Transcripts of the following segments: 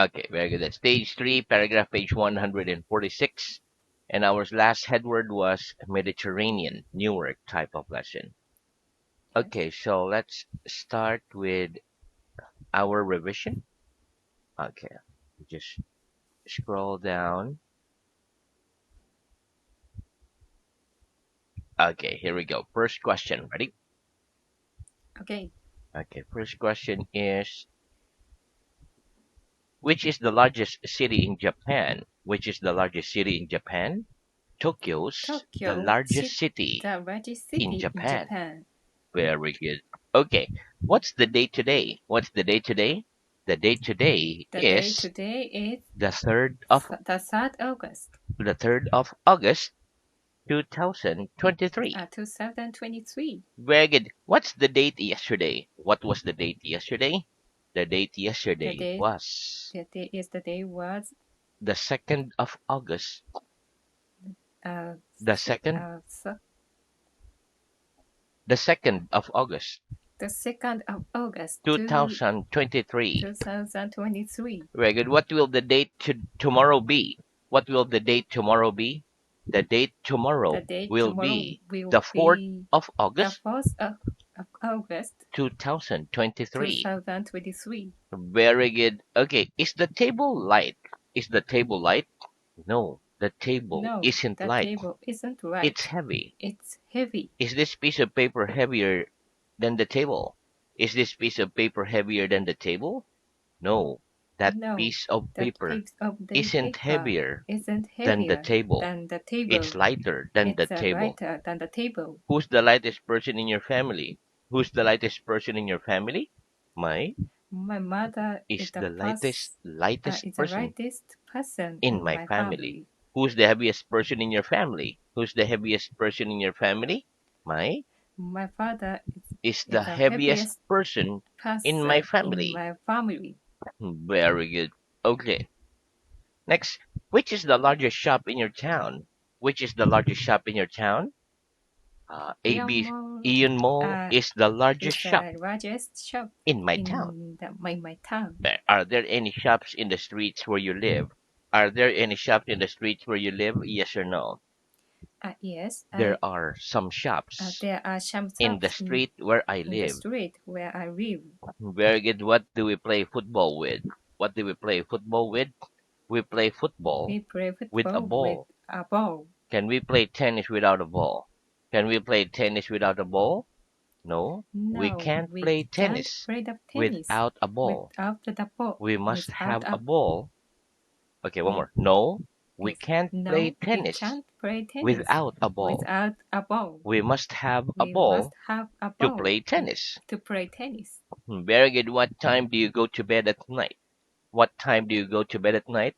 Okay, very good. That's stage 3, paragraph page 146. And our last headword was Mediterranean, Newark type of lesson. Yes. Okay, so let's start with our revision. Okay, just scroll down. Okay, here we go. First question. Ready? Okay. Okay, first question is, which is the largest city in Japan? Which is the largest city in Japan? Tokyo's the Tokyo, largest city the largest in city in Japan. Japan. Very good. Okay, what's the date today? What's the date today? The date today The day is today is the 3rd of the 3rd August, August 2023. 2023. Very good. What's the date yesterday? What was the date yesterday? The date The yesterday day, was the day was the 2nd of August. uh, The s- 2nd uh, s- the 2nd of August the 2nd of August 2023. 2023. Very good. What will the date tomorrow be? What will the date tomorrow be? The date The tomorrow day will tomorrow be will the 4th be of the August 4th of August 2023. 2023. Very good. Okay, is the table light? Is the table light? No, the table No, isn't the light. table isn't It's right. heavy. It's heavy. Is this piece of paper heavier than the table? Is this piece of paper heavier than the table? No, that No, piece of that paper piece of the isn't paper heavier isn't than the heavier table. than the It's table. lighter than the It's table. lighter than the table. Who's the lightest person in your family? Who's the lightest person in your family? My My mother is the lightest is the person lightest person in in my my family. family. Who's the heaviest person in your family? Who's the heaviest person in your family? My My father is is the the heaviest heaviest person in my person in family. my family. Very good. Okay. Next, which is the largest shop in your town? Which is the largest shop in your town? AB Myanmar Ian Mall is the largest is shop the largest shop in my town. in my town. Are there any shops in the streets where you live? Are there any shops in the streets where you live? Yes or no? Yes, There are some shops there are some in the shops street where I in the live. street where I live. Very good. What do we play football with? What do we play football with? We play football We play with a football with ball. a ball. Can we play tennis without a ball? Can we play tennis without a ball? No, we No, can't we play can't tennis play the tennis without a ball. without the ball. We must Without have a a ball. Okay, one we more. No, we is can't play no, we tennis can't play tennis without a ball. without a ball. We must have a We must ball have a to ball play tennis. to play tennis. Very good. What time do you go to bed at night? What time do you go to bed at night?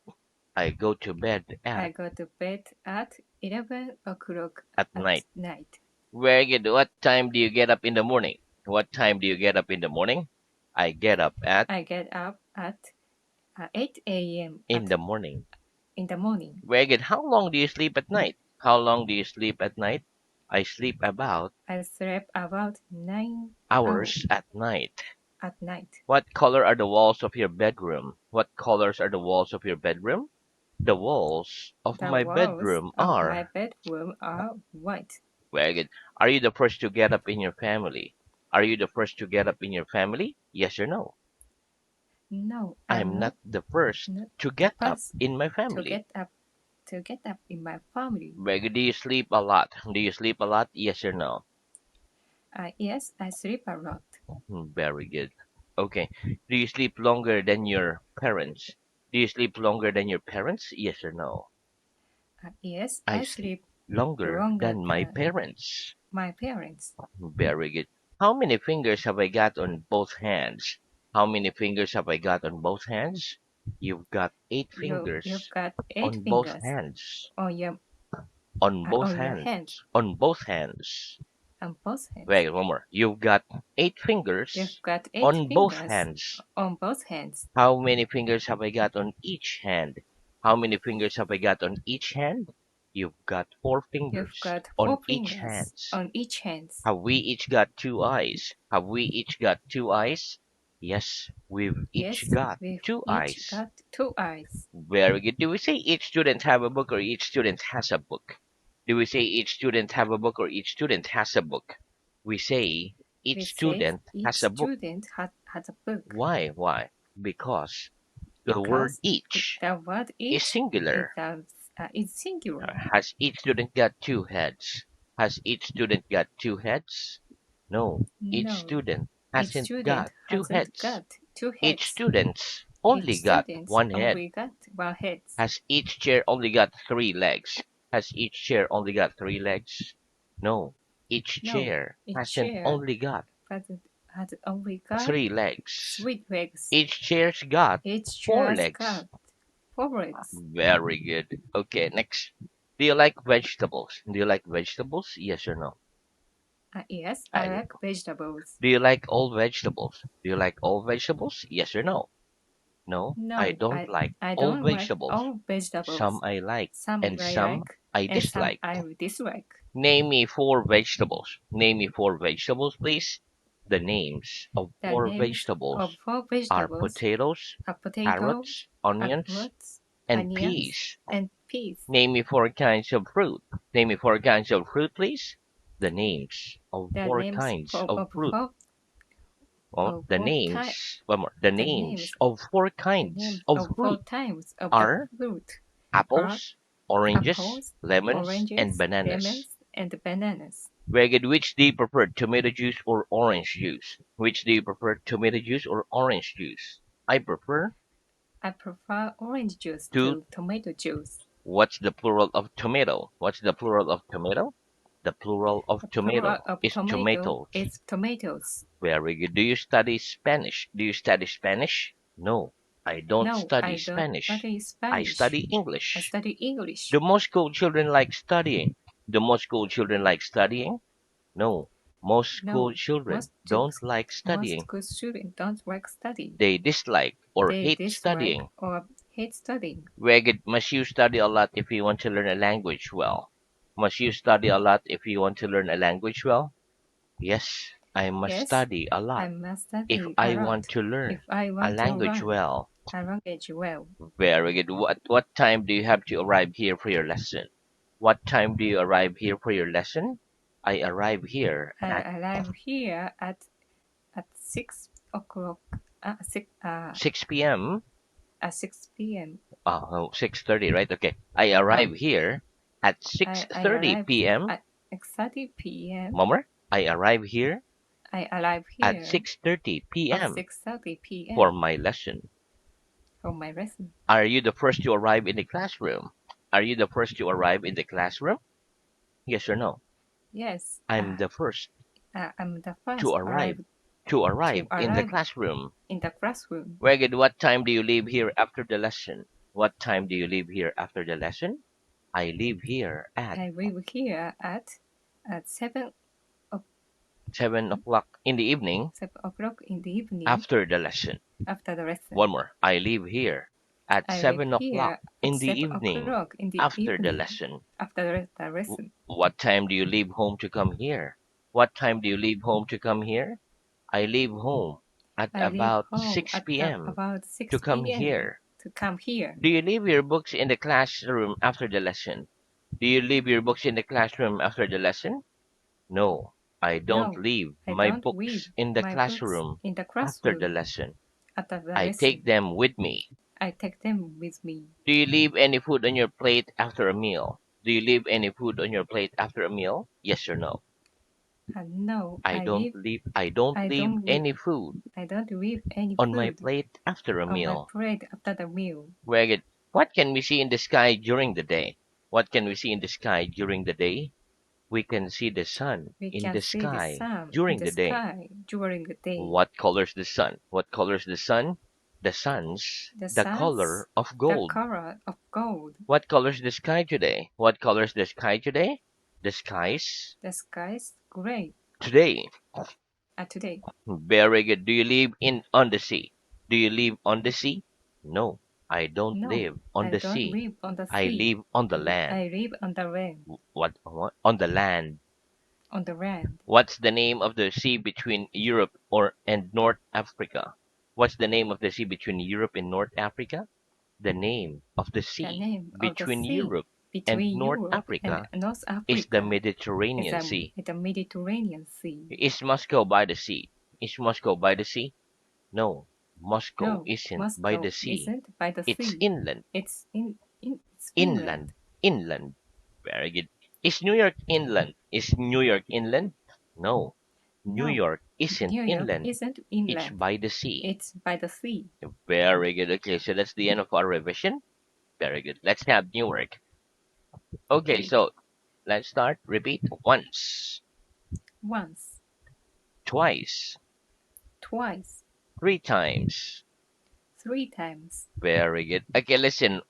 I go to bed I at go to bed at 11 o'clock at night. night. Very good. What time do you get up in the morning? What time do you get up in the morning? I get up at I get up at 8 a.m. in the morning. in the morning. Very good. How long do you sleep at night? How long do you sleep at night? I sleep about I sleep about 9 hours hours at night. at night. What color are the walls of your bedroom? What colors are the walls of your bedroom? The walls of The my walls bedroom of my are bedroom are white. very good. Are you the first to get up in your family? Are you the first to get up in your family? Yes or no? No, I'm I'm not the first not to the get up first in my to family. get up in my family. Very good. Do you sleep a lot? Do you sleep a lot? Yes or no? Yes, I sleep a lot. Very good. Okay. Do you sleep longer than your parents? Do you sleep longer than your parents? Yes or no? Yes, I I sleep sleep longer longer than my than parents. my parents. Very good. How many fingers have I got on both hands? How many fingers have I got on both hands? You've got eight You've fingers got eight on both fingers hands. on your On both on your hands. hand On both hands. on both hands. Wait, one more. You've got eight You've fingers got eight on both fingers hands. on both hands. How many fingers have I got on each hand? How many fingers have I got on each hand? You've got four You've fingers got on four each fingers hands. on each hand. Have we each got two eyes? Have we each got two eyes? Yes, we've each Yes, got we've two each eyes. got 2 eyes. Very good. Do we say each student have a book or each student has a book? Do we say each student have a book or each student has a book? We say We each said student each has a book. student has a book Why? Why? Because the word because each the word is each singular. is singular. Has each student got two heads? Has each student got two heads? No, each No, student each hasn't student got two hasn't heads. got two Each heads. student's Each only got student one head. only got one head. Has each chair only got three legs? Has each chair only got three legs? No, each No, chair each hasn't chair only got has only got three legs. 3 legs. Each chair's got Each four chair's legs. got 4 legs. Very good. Okay, next. Do you like vegetables? Do you like vegetables? Yes or no? Yes, I I. like vegetables. Do you like all vegetables? Do you like all vegetables? Yes or no? No, I No, don't like I all don't like vegetables. all vegetables. Some I like Some and I some like I and some dislike. I dislike. Name me four vegetables. Name me four vegetables, please. The names of The four names of vegetables 4 vegetables are potatoes, are potatoes, carrots, onions, carrots, and onions, peas. and peas. Name me four kinds of fruit. Name me four kinds of fruit, please. The names of The four names kinds of fruit. Oh, of the four ty- names. One more. The the names names of four the kinds names of of four fruit types of the are fruit are apples, oranges, apples, lemons, and oranges, bananas. lemons, and bananas. Very good. Which do you prefer, tomato juice or orange juice? Which do you prefer, tomato juice or orange juice? I prefer I prefer orange juice to. to tomato juice. What's the plural of tomato? What's the plural of tomato? The plural of The plural tomato of is tomato tomatoes. is tomatoes. Very good. Do you study Spanish? Do you study Spanish? No, I don't No, study I don't Spanish. study I Spanish. study I English. study English. Do most school children like studying? Do most school children like studying? No, most school No, children most don't like most studying. good students don't like study. They dislike or They hate dislike studying. or hate studying. Very good. Must you study a lot if you want to learn a language well? Must you study a lot if you want to learn a language well? Yes, I must Yes, study a I lot must if study a I want lot to learn if I a want to language learn well. a language well. Very good. What time do you have to arrive here for your lesson? What time do you arrive here for your lesson? I arrive here I at arrive here at 6 o'clock. 6 p.m. At 6 p.m. 6:30, right? Okay. I arrive Oh, here at I 6:30 arrive p.m. at 6:30 p.m. Mommer, I arrive here I arrive at here 6:30 at p.m. 6:30 for p.m. my lesson. for my lesson. Are you the first to arrive in the classroom? Are you the first to arrive in the classroom? Yes or no? Yes, I'm the first I'm the to first arrive to to arrive in the arrive classroom. in the classroom. Very good. What time do you leave here after the lesson? What time do you leave here after the lesson? I leave here at I leave here at 7 o'clock in the evening 7 o'clock in the evening after the lesson. after the lesson. One more. I leave here at I leave 7 o'clock here at in the seven evening o'clock in the after the evening lesson. after the lesson. What time do you leave home to come here? What time do you leave home to come here? I leave home at I leave about home 6 p.m. about to 6 come p.m. here. to come here. Do you leave your books in the classroom after the lesson? Do you leave your books in the classroom after the lesson? No, I don't No, leave I my don't leave books in the my books classroom in the after the classroom lesson. after the I take lesson. them with me. I take them with me. Do you leave any food on your plate after a meal? Do you leave any food on your plate after a meal? Yes or no? No, I don't I leave don't leave any food I don't leave any on my food plate after a on my meal. plate after the meal. Very good. What can we see in the sky during the day? What can we see in the sky during the day? We can see the sun We in can the see the sky sun in during the the day. sky during the day. What colors the sun? What colors the sun? The sun's The the sun's color of the gold. color of gold. What colors the sky today? What colors the sky today? The skies The sky's gray today. today. Very good. Do you live in on the sea? Do you live on the sea? No, I don't No, live on I the don't sea. live on the I sea. live on the land. I live on the land. What? On the land. On the land. What's the name of the sea between Europe or and North Africa? What's the name of the sea between Europe and North Africa? The name of the The sea name of the between sea Europe and between North Europe and Africa North is the Africa is Mediterranean Sea. the Mediterranean Sea. Is Moscow by the sea? Is Moscow by the sea? No, Moscow No, isn't by the Moscow sea. isn't by the It's sea. inland. It's inland. Inland. Inland. Very good. Is New York inland? Is New York inland? No, New No, York isn't New York inland. isn't It's inland. by the sea. It's by the sea. Very good. Okay, so that's the end of our revision. Very good. Let's have Newark. Okay, Okay. so let's start. Repeat. Once, Once, twice, twice, three times. three times. Very good. Okay, listen.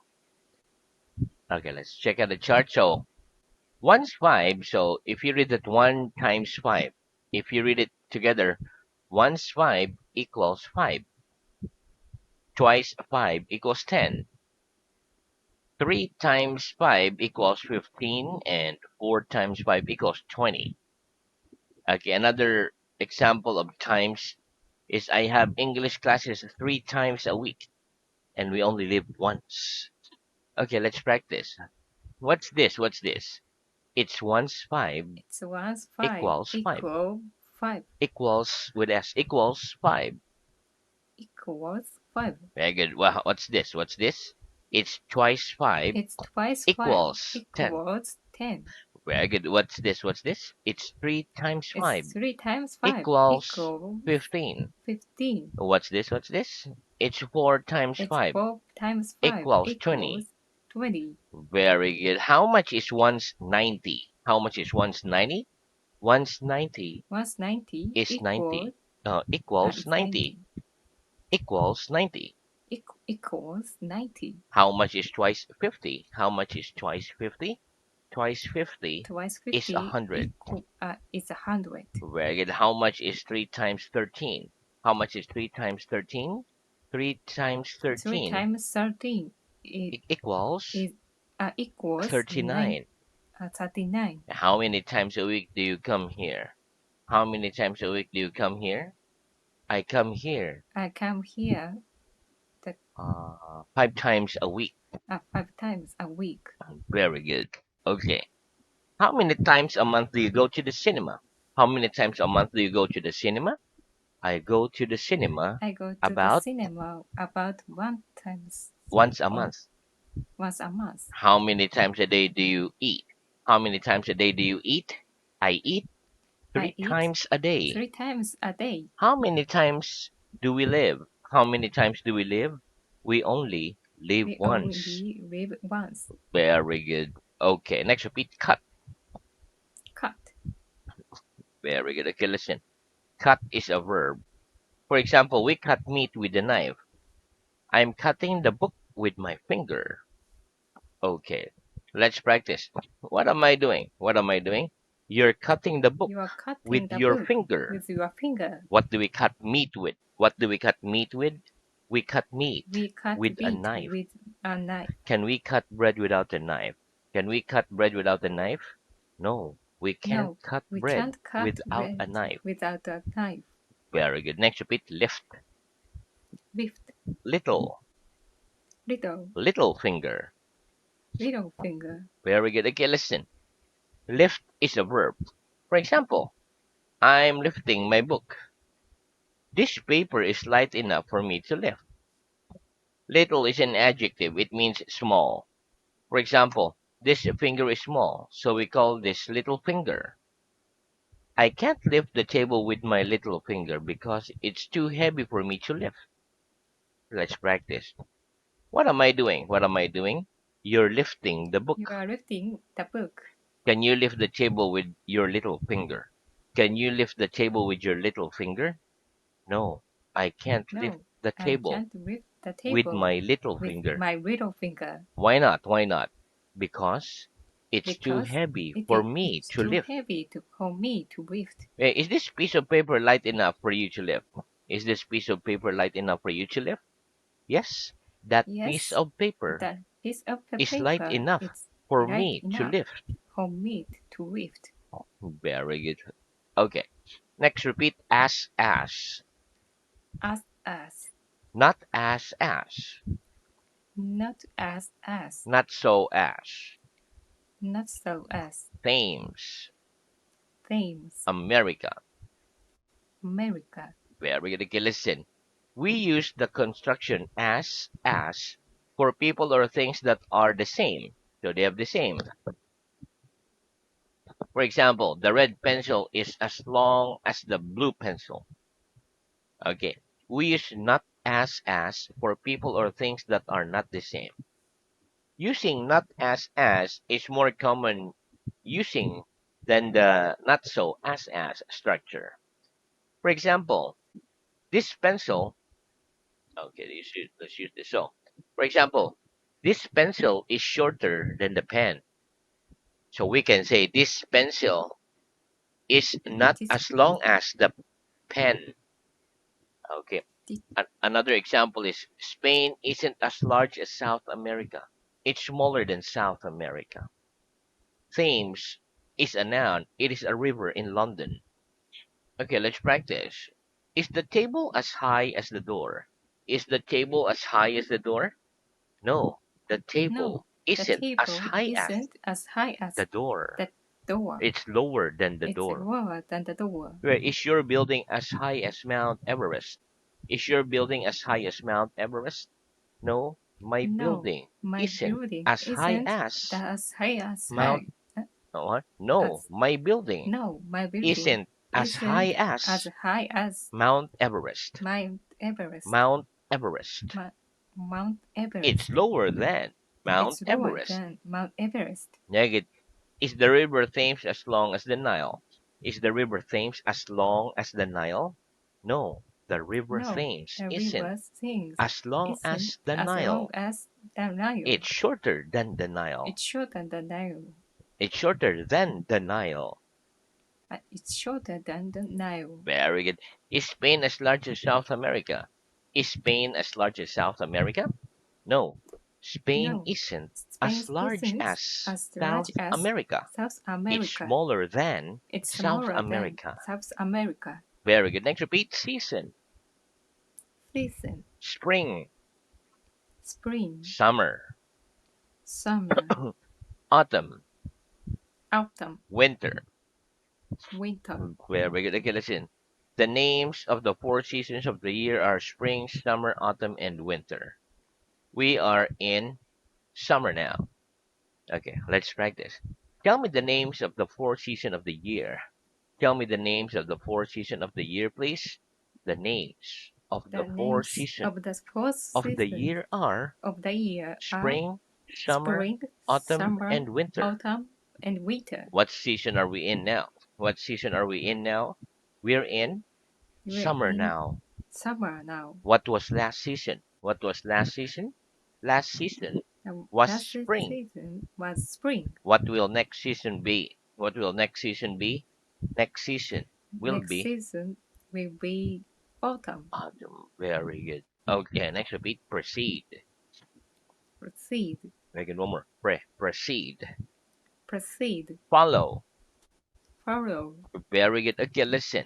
Okay, let's check out the chart. So one's five. So if you read it one times five, if you read it together, one's five equals five. Twice five equals 10. 3 times 5 equals 15, and 4 times 5 equals 20. Okay, another example of times is I have English classes 3 times a week, and we only live once. Okay, let's practice. What's this? What's this? It's once 5 It's once five equals 5 equal five equals with S equals 5. equals five. Very good. Well, what's this? What's this? It's twice 5 It's twice five equals 10. equals 10. Very good. What's this? What's this? It's 3 times It's 5 three times five equals equals 15. 15. What's this? What's this? It's 4 times It's 5 4 times 5 equals 20. equals 20. Very good. How much is one's 90? How much is one's 90? One's 90 Once 90 is 90. Equals it's 90 90. Equals 90. equals 90. How much is twice 50? How much is twice 50? Twice 50 Twice is 50 100. is 100. Very good. How much is 3 times 13? How much is 3 times 13? 3 times 3 13 times 13 is, equals equals 39. 39. How many times a week do you come here? How many times a week do you come here? I come here I come here 5 times a week. 5 times a week. Very good. Okay. How many times a month do you go to the cinema? How many times a month do you go to the cinema? I go to the cinema I go to the about cinema about one times once a or month. once a month. How many times a day do you eat? How many times a day do you eat? I eat I 3 eat times a day. 3 times a day. How many times do we live? How many times do we live? We only live We once. only live once. Very good. Okay, next repeat. Cut. Cut. Very good. Okay, listen. Cut is a verb. For example, we cut meat with a knife. I'm cutting the book with my finger. Okay, let's practice. What am I doing? What am I doing? You're cutting the book You are cutting with the your book finger. with your finger. What do we cut meat with? What do we cut meat with? We cut We meat cut with a meat knife. with a knife. Can we cut bread without a knife? Can we cut bread without a knife? No, we can't No, cut we bread can't cut without a bread knife. without a knife. Very good. Next, repeat. Lift. Lift. Little. Little. Little finger. Little finger. Very good. Okay, listen. Lift is a verb. For example, I'm lifting my book. This paper is light enough for me to lift. Little is an adjective. It means small. For example, this finger is small, so we call this little finger. I can't lift the table with my little finger because it's too heavy for me to lift. Let's practice. What am I doing? What am I doing? You're lifting the You book. are lifting the book. Can you lift the table with your little finger? Can you lift the table with your little finger? No, I can't lift No, the I table can't lift the with table my little with finger. my little finger Why not? Why not? Because it's too because heavy for me it's to too lift. heavy for me to lift. Is this piece of paper light enough for you to lift? Is this piece of paper light enough for you to lift? Yes, that piece Yes, of paper that piece of is light paper enough is for light me to enough lift. for me to lift. Very good. Okay, next repeat as. As. Not as, Not as, not so as, not so as, Thames, Thames, America. America. Very good. Okay, listen. We use the construction as for people or things that are the same. So they have the same. For example, the red pencil is as long as the blue pencil. Okay. We use not as for people or things that are not the same. Using not as is more common using than the not so as structure. For example, this pencil, okay, let's use this. So, for example, this pencil is shorter than the pen. So we can say this pencil is not This, as long as the pen. Okay. this, Another example is Spain isn't as large as South America. It's smaller than South America. Thames is a noun. It is a river in London. Okay, let's practice. Is the table as high as the door? Is the table as high as the door? No, the no, table the isn't as table high as isn't as high the as door. the door. It's lower than the It's door. lower than the door. Where is your building as high as Mount Everest? Is your building as high as Mount Everest? No, my No, building my isn't building as high isn't as as high as Mount. What? No, as my building no, my building isn't as high isn't as as high as Mount Everest. Mount Everest. Mount Everest. Ma- Mount It's Everest. lower than Mount It's lower Everest. than Mount Everest. Negative. Is the river Thames as long as the Nile? Is the river Thames as long as the Nile? No, the river No, Thames the isn't river Thames as long isn't as the as long Nile. as the Nile. It's shorter than the Nile. It's shorter than the Nile. It's shorter than the Nile. It's shorter than the Nile. Very good. Is Spain as large as South America? Is Spain as large as South America? No, Spain No, isn't Spain as large isn't as as large South as America. South It's America. smaller than It's South smaller than America. South America. Very good. Next, repeat. Season. Season, Spring, spring, summer, summer, autumn, autumn, winter. winter. Very good. Okay, listen. The names of the four seasons of the year are spring, summer, autumn, and winter. We are in summer now. Okay, let's practice. Tell me the names of the four seasons of the year. Tell me the names of the four seasons of the year, please. The names of the The four names seasons of the four of the seasons year are of the year are spring, summer, spring, autumn, summer, and winter. autumn, and winter. What season are we in now? What season are we in now? We're in We're summer in now. summer now. What was last season? What was last season? Last season The was last spring. season was spring. What will next season be? What will next season be? Next season will Next be season will be autumn. autumn. Very good. Okay, next repeat. Proceed. Proceed, Make it one more. Proceed. proceed, Follow. follow. Very good. Okay, listen.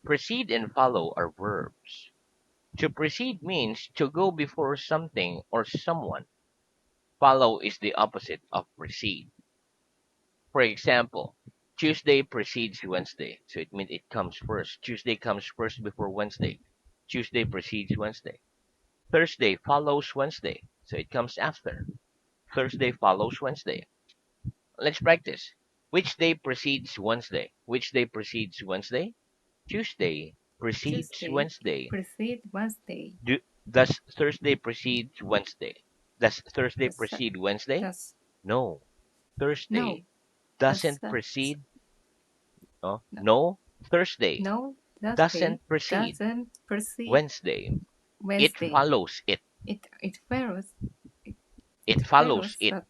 Proceed and follow are verbs. To proceed means to go before something or someone. Follow is the opposite of proceed. For example, Tuesday precedes Wednesday. So it means it comes first. Tuesday comes first before Wednesday. Tuesday precedes Wednesday. Thursday follows Wednesday. So it comes after. Thursday follows Wednesday. Let's practice. Which day precedes Wednesday? Which day precedes Wednesday? Tuesday precedes Tuesday Wednesday. precede Wednesday. Does Thursday precede Wednesday? Does Thursday The precede Wednesday? does No. no Thursday the doesn't precede. Oh, no no. Thursday no Thursday doesn't precede doesn't precede Wednesday. It Wednesday. follows it. It follows it, It it follows follows it. the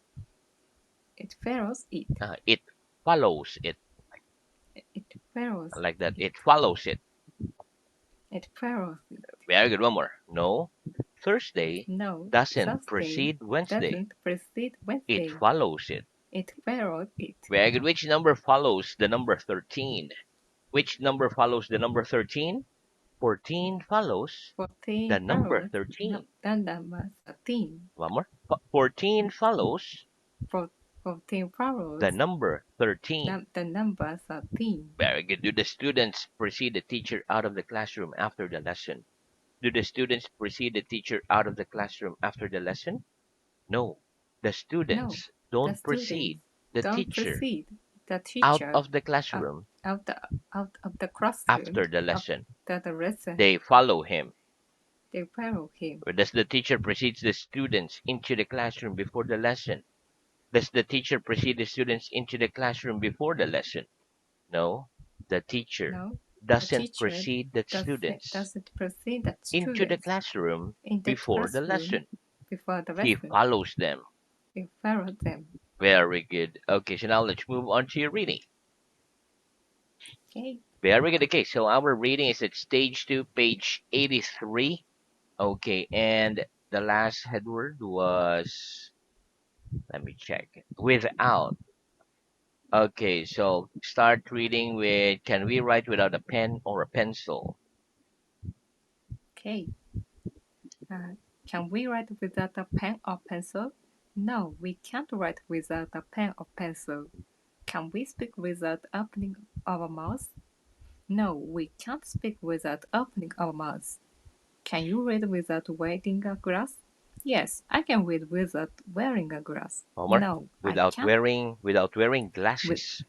it follows it. It follows it. It follows Like that. it. It follows it. It follows it. Very good. One more. No. Thursday No, doesn't Thursday precede Wednesday. doesn't precede It Wednesday. follows it. It follows it. Very good. Which number follows the number 13? Which number follows the number 13? 14 follows 14 the number follows 13. the number 13. One more. 14 follows 14 follows the number 13. the number 13. Very good. Do the students precede the teacher out of the classroom after the lesson? Do the students precede the teacher out of the classroom after the lesson? No. The No, students the don't students precede the don't teacher precede the out teacher of the out, classroom out of the classroom after the lesson. after the lesson. They follow him. They follow him. Or does the teacher precedes the students into the classroom before the lesson? Does the teacher precede the students into the classroom before the lesson? No. The teacher No, the doesn't teacher precede the students doesn't precede the into the students classroom in the before the classroom lesson. before the He lesson. follows them. They follow them. Very good. Okay, so now let's move on to your reading. Okay. Very good. Okay, so our reading is at stage 2, page 83. Okay, and the last headword was, let me check, without. Okay, so start reading with, can we write without a pen or a pencil? Okay. Can we write without a pen or pencil? No, we can't write without a pen or pencil. Can we speak without opening our mouths? No, we can't speak without opening our mouths. Can you read without wearing a glass? Yes, I can read without wearing a glass. Homer, No, I without can't wearing with, glasses.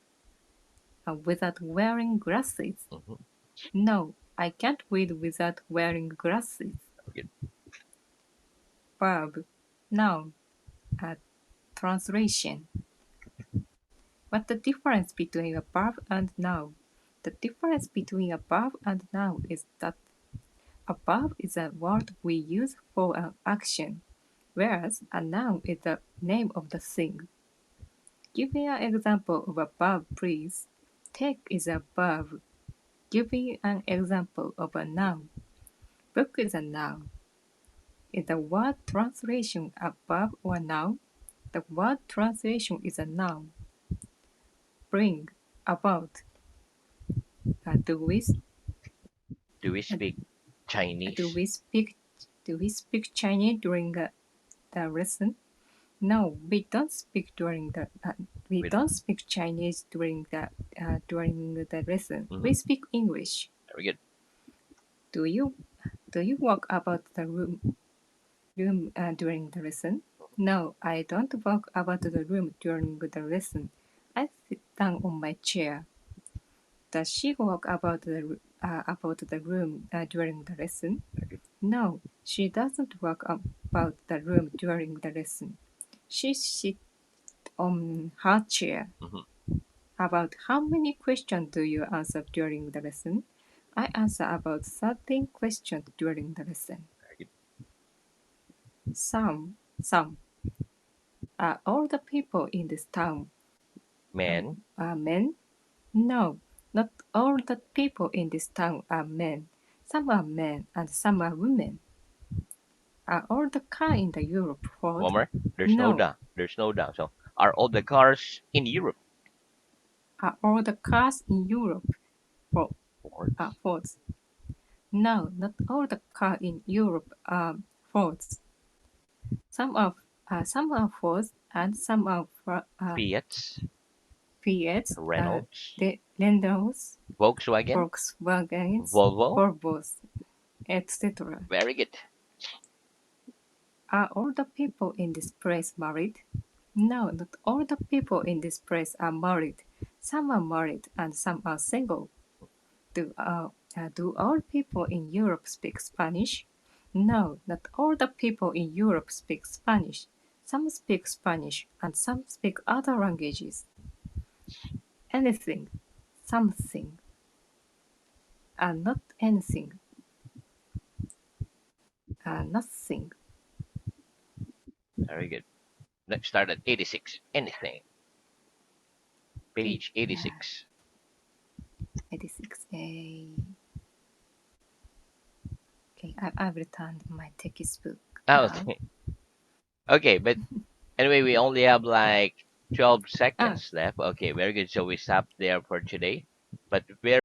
without wearing glasses. Mhm. No, I can't read without wearing glasses. Okay. Verb. Noun. Translation. What's the difference between a verb and noun? The difference between a verb and noun is that a verb is a word we use for an action, whereas a noun is the name of the thing. Give me an example of a verb, please. Take is a verb. Give me an example of a noun. Book is a noun. Is the word translation a verb or noun? The word translation is a noun. Bring, about. Do we Do we speak do Chinese? we speak do we speak Chinese during the lesson? No, we With don't speak Chinese during the lesson. We mhm. speak English. Very good. Do you walk about the room during the lesson? No, I don't walk about the room during the lesson. I sit down on my chair. Does she walk about the room during the lesson? Very good. No, she doesn't walk about the room during the lesson. She sits on her chair. Mhm. About how many questions do you answer during the lesson? I answer about 13 questions during the lesson. Very good. Some. Are all the people in this town Man, men? No, not all the people in this town are men. Some are men and some are women. Are all the cars in the Europe Ford? Homer, there's no No. doubt. There's no doubt. So, are all the cars in Europe? Are all the cars in Europe Fords. Fords? No, not all the cars in Europe are Fords. Some are Fords and some are Fiats, Fiat, Reynolds, Renaults, Volkswagen, Volkswagens, Volvo. Volvos, etc. Very good. Are all the people in this place married? No, not all the people in this place are married. Some are married and some are single. Do all people in Europe speak Spanish? No, not all the people in Europe speak Spanish. Some speak Spanish and some speak other languages. Anything, something, not anything, nothing. Very good. Let's start at 86. Anything. Okay, Page 86. 86. Okay, I've returned my textbook Oh, now. okay. Okay, but anyway, we only have like 12 Ah, seconds left. Okay, very good. So we stop there for today. But very